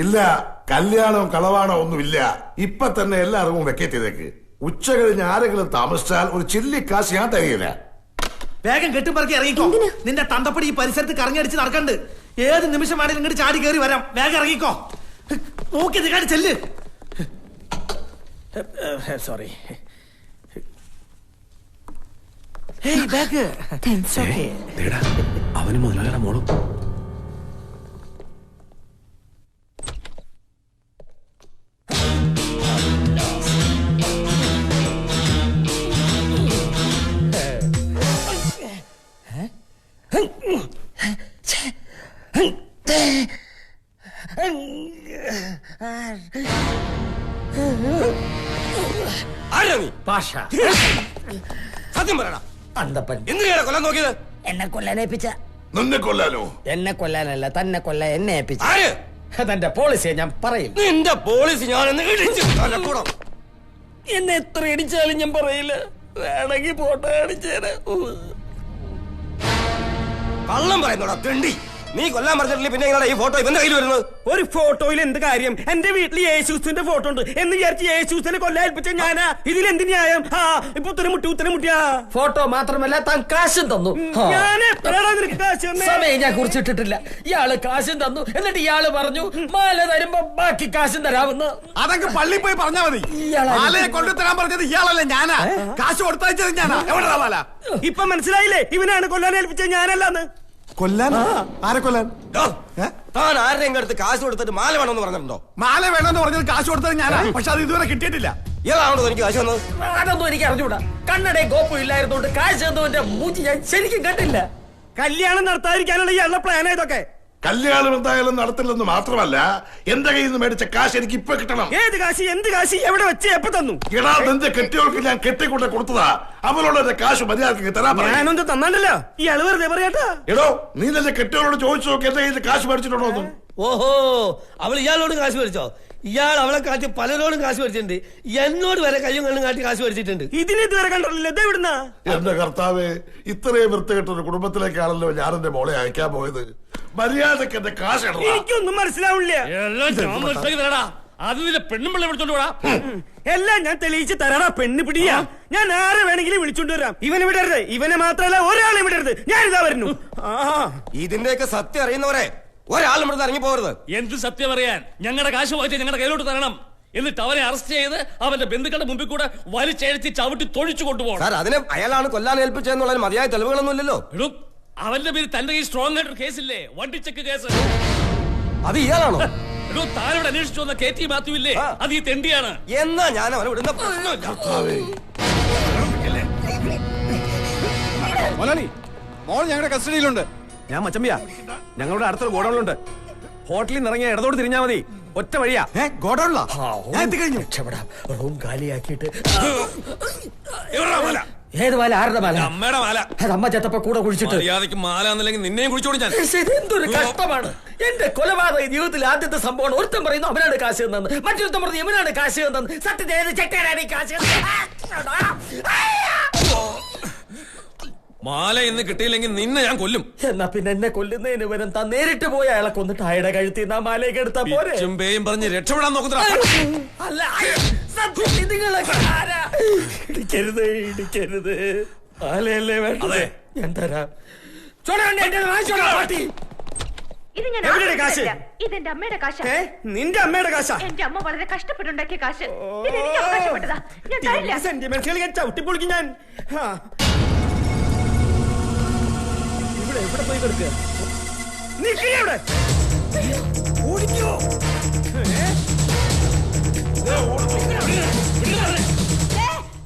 ഇല്ല, കല്യാണവും കളവാണോ ഒന്നുമില്ല. ഇപ്പൊ തന്നെ എല്ലാ അറിവും വെക്കേറ്റ് ചെയ്തേക്ക്. ഉച്ച കഴിഞ്ഞ് ആരെങ്കിലും താമസിച്ചാൽ ഒരു ചില്ലിക്കാശ് ഞാൻ തരികയില്ല. വേഗം കെട്ടിപ്പറക്കി ഇറങ്ങിക്കോ. നിന്റെ തന്തപ്പടി ഈ പരിസരത്ത് കറങ്ങടിച്ച് നടക്കണ്ട്. ഏത് നിമിഷം വേണേലും ഇങ്ങോട്ട് ചാടി കയറി വരാം. വേഗം ഇറങ്ങിക്കോ. നോക്കി നിൽക്കാണ്ട് ചെല്ല്. സോറി. അവന് മുതലാളിയുടെ മോളും. സത്യം പറയണം. അന്തപ്പൻ എന്തിനാണ് കൊല്ലാൻ നോക്കിയത്? എന്നെ കൊല്ലാൻ ഏൽപ്പിച്ച. നിന്നെ കൊല്ലാനോ? എന്നെ കൊല്ലാനല്ല, തന്നെ കൊല്ലാൻ എന്നെ ഏൽപ്പിച്ച. ആര്? അതെന്റെ പോളിസിയെ ഞാൻ പറയും. നിന്റെ പോളിസി ഞാൻ ഇടിച്ചു. എന്നെ എത്ര ഇടിച്ചാലും ഞാൻ പറയില്ല. വേണമെങ്കിൽ ഫോട്ടോ കാണിച്ചേരാ. കള്ളം പറയുന്നോടാ തെണ്ടി. നീ കൊല്ലാൻ പറഞ്ഞിട്ടില്ല, പിന്നെ എങ്ങനെയാണ് ഈ ഫോട്ടോ ഇവന്റെ കയ്യിൽ വരുന്നത്? ഒരു ഫോട്ടോയിൽ എന്ത് കാര്യം? എന്റെ വീട്ടിൽ യേശുസിന്റെ ഫോട്ടോ ഉണ്ട് എന്ന് വിചാരിച്ച് യേശുസിനെ കൊല്ലാൻ ഏൽപ്പിച്ച ഞാനാ. ഇതിൽ എന്ത് ന്യായം? ഇപ്പൊ ഉത്തരമുട്ടിയാ. ഫോട്ടോ മാത്രമല്ല, താൻ കാശും തന്നു. സമയം ഞാൻ കുറിച്ചിട്ടിട്ടില്ല. ഇയാള് കാശും തന്നു. എന്നിട്ട് ഇയാള് പറഞ്ഞു മാല തരുമ്പോ ബാക്കി കാശും തരാമെന്ന്. അതൊക്കെ പള്ളി പോയി പറഞ്ഞാ മതി. മാലയെ കൊണ്ടുതരാൻ പറഞ്ഞത് ഇയാളല്ലേ, ഞാനാ. കാശ് കൊടുത്തയച്ചത് ഞാനാ. എവിടെ മാല? ഇപ്പൊ മനസ്സിലായില്ലേ? ഇവനാണ് കൊല്ലാൻ ഏൽപ്പിച്ചത്, ഞാനല്ലാന്ന്. കൊല്ലാൻ? ആരെ കൊല്ലാൻ? താൻ ആരുടെയും അടുത്ത് കാശ് കൊടുത്തിട്ട് മാല വേണമെന്ന് പറഞ്ഞിട്ടുണ്ടോ? മാല വേണമെന്ന് പറഞ്ഞത് കാശ് കൊടുത്തത് ഞാനാ. പക്ഷെ അത് ഇതുവരെ കിട്ടിയിട്ടില്ല. ഇയാളാണോ എനിക്ക് കാശ് വന്നത്? അതൊന്നും എനിക്ക് അറിഞ്ഞൂടാ. കണ്ണടയും കോപ്പും ഇല്ലായിരുന്നോണ്ട് കാശ് തന്നവന്റെ മൂഞ്ചി ഞാൻ ശരിക്കും കണ്ടില്ല. കല്യാണം നടത്താതിരിക്കാനുള്ള ഇയാളുടെ പ്ലാൻ ഇതൊക്കെ. കല്യാണം എന്തായാലും നടത്തില്ലെന്ന് മാത്രമല്ല, എന്റെ കയ്യിൽ നിന്ന് മേടിച്ച കാശ് എനിക്ക് ഇപ്പൊ കിട്ടണം. ഏത് കാശ്? എന്ത് കാശ്? എവിടെ വെച്ച് എപ്പോ തന്നു? എടാ, നിന്റെ കെട്ടിയോൾക്ക് ഞാൻ കെട്ടിക്കൊണ്ട് കൊടുത്തതാ. അവളോട് എന്റെ കാശ് മര്യാദക്ക് തരാൻ. ഞാനൊന്നും തന്നാണ്ടല്ലോ. ഇയാള് വെറുതെ പറയാട്ടാ. എടോ, നീ നിന്റെ കെട്ടിയോളോട് ചോദിച്ചു നോക്കി എന്റെ കയ്യിൽ കാശ് മേടിച്ചിട്ടുണ്ടോ എന്ന്. ഓഹോ, അവൾ ഇയാളോട് കാശ് മേടിച്ചോ? ഇയാൾ അവളെ കാട്ടി പലരോടും കാശ് മേടിച്ചിട്ടുണ്ട്. എന്നോട് വരെ കയ്യും കണ്ണും കാട്ടി കാശ് മേടിച്ചിട്ടുണ്ട്. ഇതിന് ഇതുവരെ കണ്ടിട്ടില്ല. ഇത് എവിടുന്നാ? എന്റെ കർത്താവേ, ഇത്രയും വൃത്തികെട്ട ഒരു കുടുംബത്തിലേക്കാണല്ലോ ഞാൻ എന്റെ മോളെ അയക്കാൻ പോയത്. മര്യാദക്ക് എന്റെ കാശ് എനിക്കൊന്നും മനസ്സിലാവില്ല. എല്ലാം ഞാൻ തെളിയിച്ച് തരാടാ പെണ്ണ് പിടിയാ. ഞാൻ ആരെ വേണമെങ്കിലും വിളിച്ചോണ്ട് വരാം. ഇവനെ വിടരുത്. ഇവനെ മാത്രല്ല ഒരാളെ വിടരുത്. ഞാനിതാ വരുന്നു. ഇതിന്റെയൊക്കെ സത്യം അറിയുന്നവരെ ഒരാൾ ഇവിടെ ഇറങ്ങി പോകരുത്. എന്ത് സത്യം അറിയാൻ? ഞങ്ങളുടെ കാശ് വാങ്ങിച്ച് ഞങ്ങളുടെ കയ്യിലോട്ട് തരണം. എന്നിട്ട് അവനെ അറസ്റ്റ് ചെയ്ത് അവന്റെ ബന്ധുക്കളുടെ മുമ്പിൽ കൂടെ വലിച്ചെഴുത്തി ചവിട്ടി തൊഴിച്ചു കൊണ്ടുപോകണം. സാർ, അതിന് അയാളാണ് കൊല്ലാൻ ഏൽപ്പിച്ചതെന്നുള്ള മതിയായ തെളിവുകളൊന്നും ഇല്ലല്ലോ. അവന്റെ പേര് തന്റെ കയ്യിൽ സ്ട്രോങ് ആയിട്ടൊരു കേസില്ലേ, വണ്ടിച്ചെക്ക് കേസ്. അത് ഇയാളാണോ? താനോട് അന്വേഷിച്ചു വന്ന KT മാത്യു ഇല്ലേ, അത് ഈ തെണ്ടിയാണ്. എന്നാ ഞാൻ അവനെ വിടുന്ന പ്രശ്നമില്ല. മോൾ ഞങ്ങളുടെ കസ്റ്റഡിയിലുണ്ട്. ഞാൻ മച്ചമ്പിയാ. ഞങ്ങളുടെ അടുത്തൊരു ഗോഡൌണിലുണ്ട്. ഹോട്ടലിൽ നിന്ന് ഇറങ്ങിയ ഇടതോട് തിരിഞ്ഞാ മതി. ഒറ്റ വഴിയാ. ഗോഡൌണിലാ? റൂം കാലിയാക്കിയിട്ട്. ഏത് മാല? ആരുടെ മാല? അമ്മയുടെ മാല. അമ്മ ചത്തപ്പോ കൂടെ കുഴിച്ചിട്ട്. മര്യാദയ്ക്ക് മാല എന്നില്ലെങ്കിൽ നിന്നെയും കുഴിച്ചോട് ഞാൻ. എന്തൊരു കഷ്ടമാണ്. എന്റെ കൊലപാതക ജീവിതത്തിൽ ആദ്യത്തെ സംഭവമാണ്. ഒരുത്തം പറയുന്നു അവനാണ് കാശ് തന്നത്, മറ്റൊരുത്തം പറഞ്ഞു ഇവനാണ് കാശ് തന്നത്. സത്യത്തിൽ ചെട്ടേരാണ് ഈ കാശ്. മാല എന്ന് കിട്ടിയില്ലെങ്കിൽ നിന്നെ ഞാൻ കൊല്ലും. എന്നാ പിന്നെ എന്നെ കൊല്ലുന്നതിന് വരും താൻ നേരിട്ട് പോയി അയാളെ കൊന്നിട്ട് അയാളുടെ കഴുത്തി നാ മാലയൊക്കെ എടുത്താ പോരെ. ചുംബയും പറഞ്ഞ് രക്ഷപ്പെടാൻ നോക്കുന്ന. അല്ല, നിങ്ങളൊക്കെ ആരാ? ഇടിക്കരുത്, ഇടിക്കരുത്. മാലയല്ലേ വേണ്ടത്? ഞാൻ തരാം. ഇതെന്റെ അമ്മയുടെ കാശ്. നിന്റെ അമ്മയുടെ കാശാ? എന്റെ അമ്മ വളരെ കഷ്ടപ്പെട്ടുണ്ടാക്കിയ കാശ്. സെന്റിമെന്റ്സ് ചവിട്ടിപ്പൊളിക്കും ഞാൻ. എവിടെ പോയി കിടക്കുക? ഓടിക്കോ.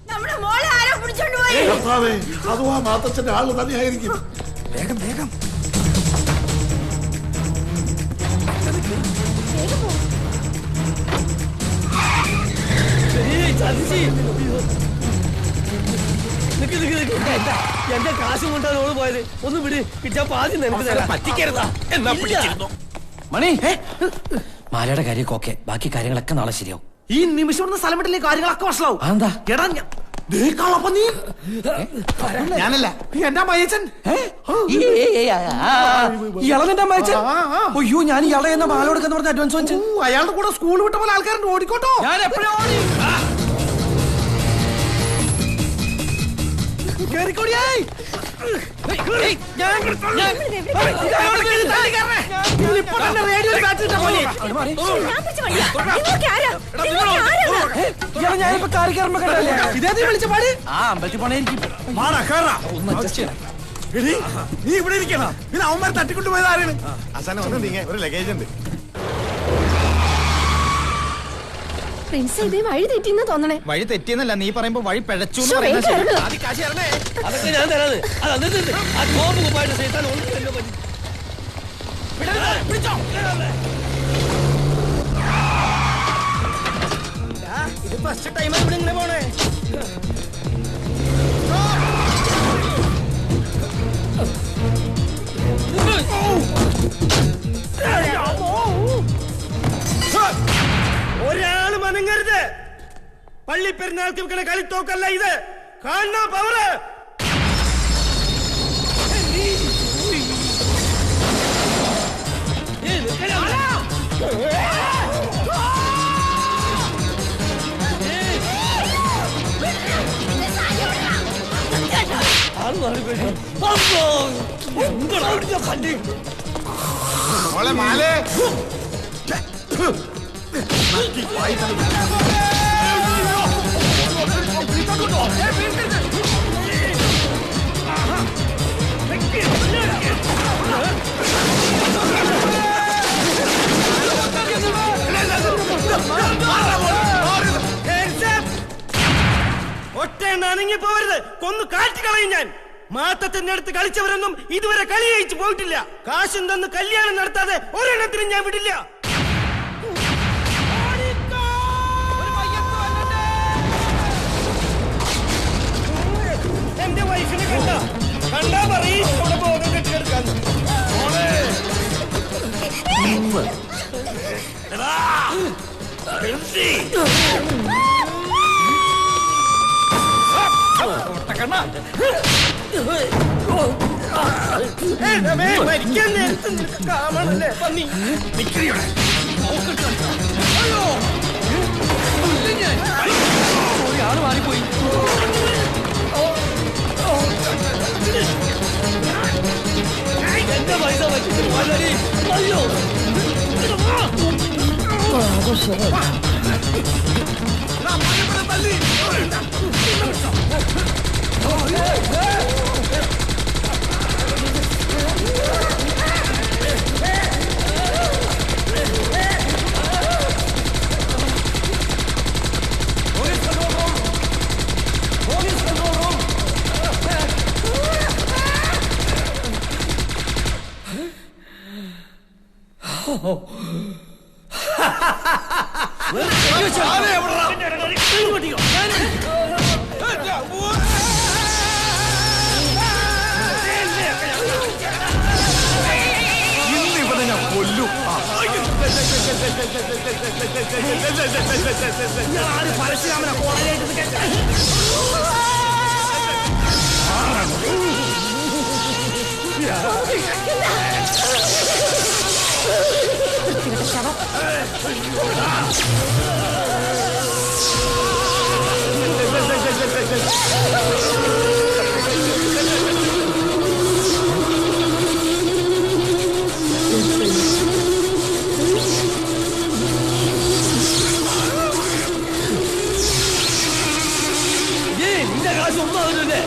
നമ്മുടെ മോളെ ആരോ പിടിച്ചോണ്ട് പോയി. കർത്താവേ, അതും ആ മാത്തച്ഛന്റെ ആള് തന്നെയായിരിക്കും. വേഗം വേഗം. എന്റെ കാശും കൊണ്ടാണ് ഓള് പോയത്. ഒന്ന് വിട്, കിട്ടാ പാതി നിനക്ക് തരാം. പറ്റിക്കരുതാ. എന്നാ പിടിക്കുന്നു. മണി, മാലയുടെ കാര്യമൊക്കെ ഓക്കെ, ബാക്കി കാര്യങ്ങളൊക്കെ നാളെ ശരിയാവും. ഈ നിമിഷം സ്ഥലം വിട്ടില്ലേ കാര്യങ്ങളൊക്കെ വഷളാവും. എന്താ? എടാ, ഞാനല്ല എന്റെ മയച്ചൻ. ഇയാളെന്റെ അമ്മയച്ചൻ. അയ്യോ, ഞാൻ ഇയാളെ എന്ന മാല കൊടുക്കുന്ന പറഞ്ഞ അഡ്വാൻസ് വെച്ചു. അയാളുടെ കൂടെ സ്കൂൾ വിട്ട പോലെ ആൾക്കാരുണ്ട്, ഓടിക്കോട്ടോ. ഞാൻ എപ്പോഴും ഓടി. കേറിക്കോടിയായി. ഞാനിപ്പോ കാറി കയറുമ്പോ കണ്ടല്ലേ ഇതേ വിളിച്ച പാട്. ആ അമ്പലത്തിൽ പോണേ എനിക്ക്. നീ ഇവിടെ ഇരിക്കണം. പിന്നെ അവന്മാർ തട്ടിക്കൊണ്ട് പോയത് ആരാണ്? അച്ഛനെ വന്ന് നീങ്ങ, ഒരു ലഗേജ് ഉണ്ട്. പ്രിൻസ് ഇതേ വഴി തെറ്റിന്ന് തോന്നണേ. വഴി തെറ്റിയെന്നല്ല, നീ പറയുമ്പോ വഴി പിഴച്ചു. അതൊക്കെ ഞാൻ തരാന്ന്. അത് എന്നിട്ട് ആ കോപ്പ് കുപ്പായിട്ട് സൈത്താൻ ഒന്നും എന്നെ പറ്റി. ഇത് ഫസ്റ്റ് ടൈം ഇവിടെ ഇങ്ങനെ പോണേ. ഒരാള് മനങ്ങരുത്. പള്ളി പെരുന്നാൾക്ക് ഇവിടെ കളിത്തോക്കല്ല ഇത്. കാണുന്ന പവറ്. മോളെ മാലേ. ഒറ്റ അനങ്ങി പോവരുത്. കൊന്നു കാറ്റ് കളയും ഞാൻ. മാത്തത്തിന്റെ അടുത്ത് കളിച്ചവരൊന്നും ഇതുവരെ കളി ജയിച്ചു പോയിട്ടില്ല. കാശും തന്ന് കല്യാണം നടത്താതെ ഒരെണ്ണത്തിനും ഞാൻ വിടില്ല. എന്റെ വൈഫിനെ കണ്ടാ പറയും ഇവിടെ ബോധം കെട്ടിയെടുക്കാന്ന്. മരിക്കാൻ നേരത്ത് കാണണല്ലേ പന്നി. ആള് മാറിപ്പോയി. എന്റെ പൈസ പറ്റിട്ട് വളരെ അയ്യോ. ഇന്നിവിടെ ഞാൻ കൊല്ലും. പരശുരാമനെ കോളേജായിട്ട് നിന്റെ കാശ് ഒന്നും ആവില്ലേ?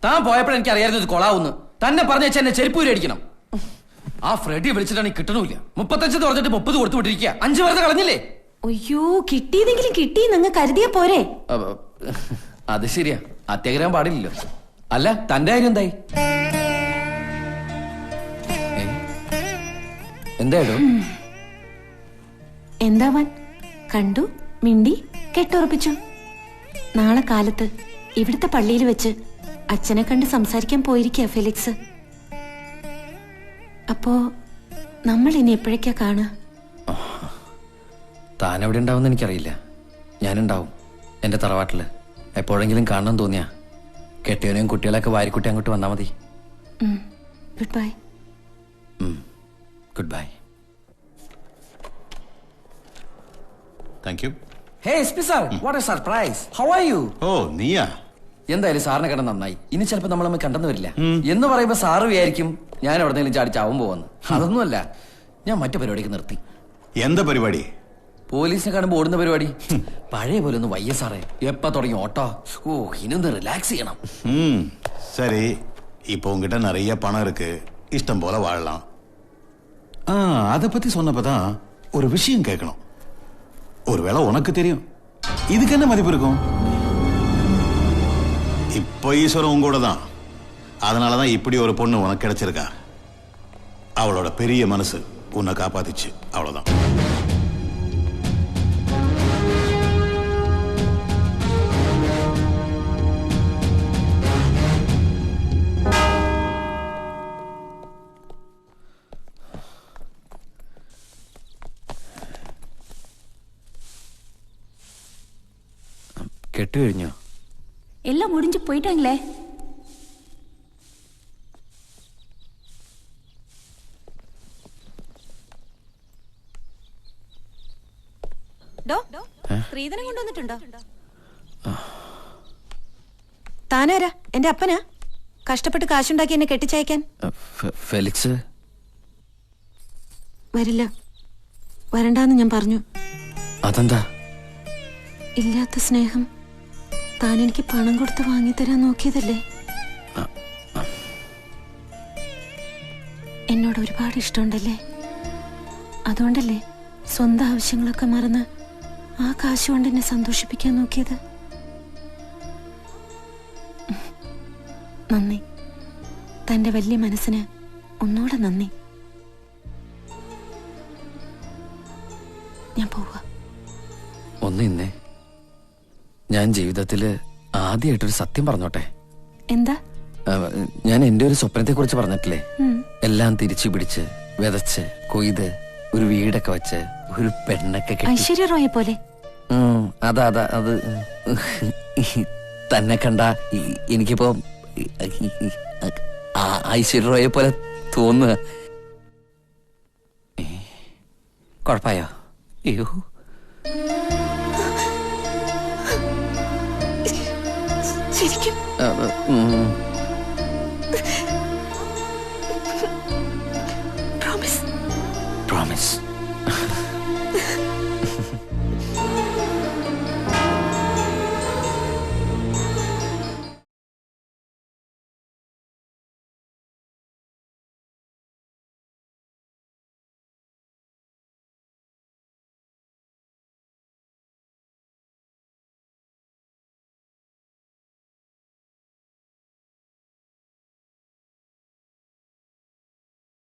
താൻ പോയപ്പോഴെ എനിക്ക് അറിയായിരുന്നു ഇത് കൊളാവുന്നു. തന്നെ പറഞ്ഞ വെച്ചാൽ എന്നെ ചെരുപ്പൂരി അടിക്കണം. ആ ഫ്രെഡി വിളിച്ചിട്ടാണെങ്കിൽ കിട്ടണില്ല. 35 പറഞ്ഞിട്ട് 30 കൊടുത്തു വിട്ടിരിക്കുക. 5 വെറുതെ കളഞ്ഞില്ലേ? അയ്യോ, കിട്ടിയതെങ്കിലും കിട്ടി നിങ്ങൾ കരുതിയ പോരെ. അത് ശരിയാ, അത്യാഗ്രഹം പാടില്ലല്ലോ. അല്ല, തന്റെ കാര്യം എന്തായി? എന്തായിടോ? എന്താവാൻ? കണ്ടു, മിണ്ടി, കെട്ടുറപ്പിച്ചു. നാളെ കാലത്ത് ഇവിടുത്തെ പള്ളിയിൽ വെച്ച് അച്ഛനെ കണ്ട് സംസാരിക്കാൻ പോയിരിക്കുക ഫെലിക്സ്. അപ്പോ നമ്മൾ ഇനി എപ്പോഴേക്കാ കാണുക? താൻ എവിടെ ഉണ്ടാവും എനിക്കറിയില്ല. ഞാനുണ്ടാവും എന്റെ തറവാട്ടില്. എപ്പോഴെങ്കിലും കാണണം തോന്നിയാ കെട്ടിയവനെയും കുട്ടികളെയൊക്കെ വാരിക്കുട്ടി അങ്ങോട്ട് വന്നാ മതി. Good bye. Good bye. Thank you. Hey SP sir, what a surprise. How are you? ഓ നീയാ? എന്തായാലും സാറിനെ കണ്ട നന്നായി. ഇനി ചിലപ്പോ നമ്മൾ തമ്മിൽ കണ്ടെന്ന് വരില്ല എന്ന് പറയുമ്പോ സാറ് വിചാരിക്കും ഞാൻ എവിടെന്നെങ്കിലും ചാടി ചാവും പോവെന്ന്. അതൊന്നുമല്ല, ഞാൻ മറ്റു പരിപാടിക്ക് നിർത്തി. എന്താ പരിപാടി? പോലീസിനെ കാണുമ്പോ ഓടുന്ന പരിപാടി. പഴയ പോലെ ഒന്ന് വയ്യ സാറേ. എപ്പ തുടങ്ങി ഓട്ടോ? ഓ ഇനൊന്ന് റിലാക്സ് ചെയ്യണം. சரி, இப்போ உங்ககிட்ட நிறைய பணம் இருக்கு, இஷ்டம் போல வாழலாம். அதை பத்தி சொன்னப்பதான் ஒரு விஷயம் கேட்கணும். ஒருவேளை உனக்கு தெரியும், இதுக்கு என்ன மதிப்பு இருக்கும்? இப்போ ஈஸ்வரன் உங்களோட தான். அதனாலதான் இப்படி ஒரு பொண்ணு உனக்கு கிடைச்சிருக்கா. அவளோட பெரிய மனசு உன்னை காப்பாத்திச்சு, அவ்வளவுதான். കെട്ടു കഴിഞ്ഞോ? എല്ലാം മുടിഞ്ഞു പോയിട്ടാங்களே. സ്ത്രീധനം കൊണ്ടുവന്നിട്ടുണ്ടോ? താനാരാ? എന്റെ അപ്പനാ? കഷ്ടപ്പെട്ട് കാശുണ്ടാക്കി എന്നെ കെട്ടിച്ചയക്കാൻ? ഫെലിക്സ് വരില്ല, വരണ്ടാന്ന് ഞാൻ പറഞ്ഞു. അതെന്താ? ഇല്ലാത്ത സ്നേഹം താൻ എനിക്ക് പണം കൊടുത്ത് വാങ്ങിത്തരാൻ നോക്കിയതല്ലേ? എന്നോട് ഒരുപാട് ഇഷ്ടമുണ്ടല്ലേ? അതുകൊണ്ടല്ലേ സ്വന്തം ആവശ്യങ്ങളൊക്കെ മറന്ന് ആ കാശ് കൊണ്ട് എന്നെ സന്തോഷിപ്പിക്കാൻ നോക്കിയത്? നന്ദി. തന്റെ വലിയ മനസ്സിന് ഒന്നുകൂടെ നന്ദി. ഞാൻ പോവാ. ഒന്ന് ഇന്നേ, ഞാൻ ജീവിതത്തില് ആദ്യമായിട്ടൊരു സത്യം പറഞ്ഞോട്ടെ. എന്താ? ഞാൻ എന്റെ ഒരു സ്വപ്നത്തെ കുറിച്ച് പറഞ്ഞിട്ടില്ലേ? എല്ലാം തിരിച്ചു പിടിച്ച് വിതച്ച് കൊയ്ത് ഒരു വീടൊക്കെ വെച്ച് ഒരു പെണ്ണൊക്കെ ഐശ്വര്യ റോയെ പോലെ. അതാ അത് തന്നെ കണ്ട എനിക്കിപ്പോ ഐശ്വര്യ റോയെ പോലെ തോന്നുക. കുഴപ്പമായോ? അയ്യോ, ശരിക്കും പ്രോമിസ്.